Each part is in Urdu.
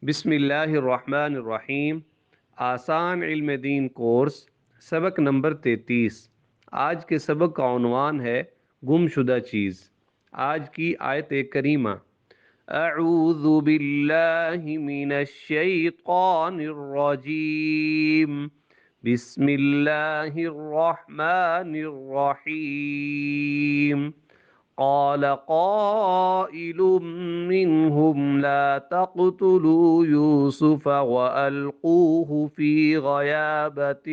بسم اللہ الرحمن الرحیم۔ آسان علم دین کورس، سبق نمبر 33۔ آج کے سبق کا عنوان ہے گم شدہ چیز۔ آج کی آیت کریمہ: اعوذ باللہ من الشیطان الرجیم، بسم اللہ الرحمن الرحیم۔ قال قائل منهم لا تقتلوا يوسف وألقوه في غيابة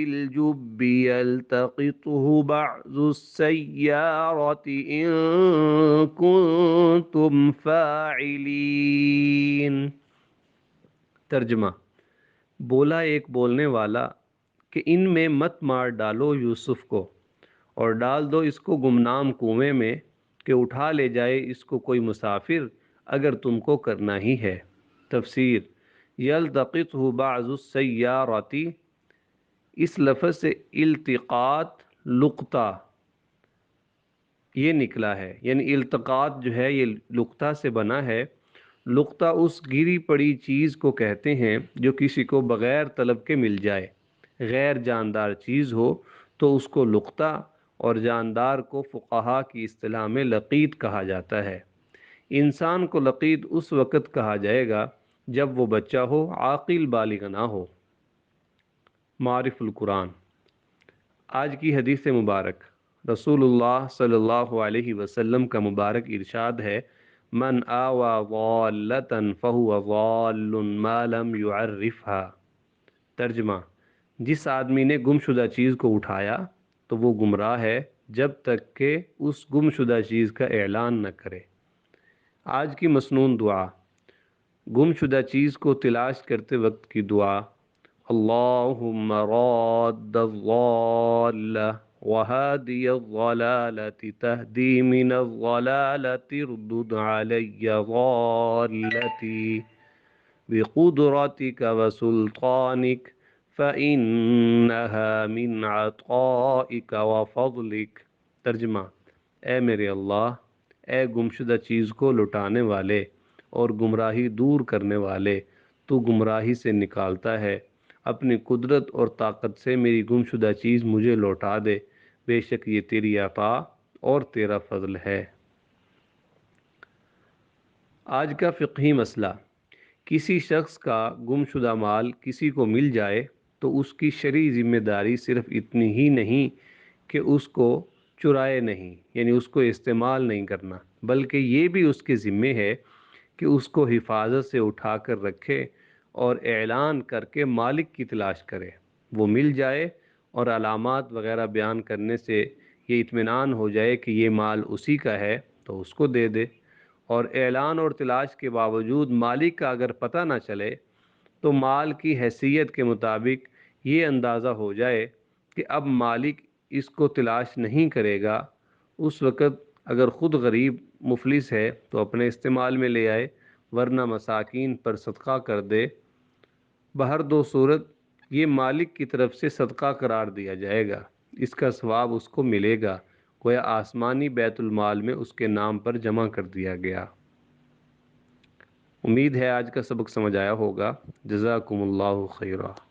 الجب يلتقطه بعض السيارة إن كنتم فاعلين۔ ترجمہ: بولا ایک بولنے والا کہ ان میں مت مار ڈالو یوسف کو، اور ڈال دو اس کو گمنام کنویں میں کہ اٹھا لے جائے اس کو کوئی مسافر اگر تم کو کرنا ہی ہے۔ تفسیر: یلتقطہ بعض السیارات، اس لفظ سے التقاط لقطہ یہ نکلا ہے، یعنی التقاط جو ہے یہ لقطہ سے بنا ہے۔ لقطہ اس گری پڑی چیز کو کہتے ہیں جو کسی کو بغیر طلب کے مل جائے۔ غیر جاندار چیز ہو تو اس کو لقطہ، اور جاندار کو فقہا کی اصطلاح میں لقیط کہا جاتا ہے۔ انسان کو لقیط اس وقت کہا جائے گا جب وہ بچہ ہو، عاقل بالغ نہ ہو۔ معرف القرآن۔ آج کی حدیث مبارک: رسول اللہ صلی اللہ علیہ وسلم کا مبارک ارشاد ہے: من آوى ضالة فهو ضال ما لم يعرفها۔ ترجمہ: جس آدمی نے گم شدہ چیز کو اٹھایا تو وہ گمراہ ہے جب تک کہ اس گم شدہ چیز کا اعلان نہ کرے۔ آج کی مسنون دعا: گم شدہ چیز کو تلاش کرتے وقت کی دعا: اللہم راد الضالة وہادی الضلالة تہدی من الضلالة اردد علی ضالتی بقدرتك وسلطانك فإنها من عطائك وفضلك۔ ترجمہ: اے میرے اللہ، اے گمشدہ چیز کو لٹانے والے اور گمراہی دور کرنے والے، تو گمراہی سے نکالتا ہے، اپنی قدرت اور طاقت سے میری گمشدہ چیز مجھے لوٹا دے، بے شک یہ تیری عطا اور تیرا فضل ہے۔ آج کا فقہی مسئلہ: کسی شخص کا گم شدہ مال کسی کو مل جائے تو اس کی شرعی ذمہ داری صرف اتنی ہی نہیں کہ اس کو چرائے نہیں، یعنی اس کو استعمال نہیں کرنا، بلکہ یہ بھی اس کے ذمے ہے کہ اس کو حفاظت سے اٹھا کر رکھے اور اعلان کر کے مالک کی تلاش کرے۔ وہ مل جائے اور علامات وغیرہ بیان کرنے سے یہ اطمینان ہو جائے کہ یہ مال اسی کا ہے تو اس کو دے دے، اور اعلان اور تلاش کے باوجود مالک کا اگر پتہ نہ چلے تو مال کی حیثیت کے مطابق یہ اندازہ ہو جائے کہ اب مالک اس کو تلاش نہیں کرے گا۔ اس وقت اگر خود غریب مفلس ہے تو اپنے استعمال میں لے آئے، ورنہ مساکین پر صدقہ کر دے۔ بہر دو صورت یہ مالک کی طرف سے صدقہ قرار دیا جائے گا، اس کا ثواب اس کو ملے گا، گویا آسمانی بیت المال میں اس کے نام پر جمع کر دیا گیا۔ امید ہے آج کا سبق سمجھ آیا ہوگا۔ جزاکم اللہ خیرہ۔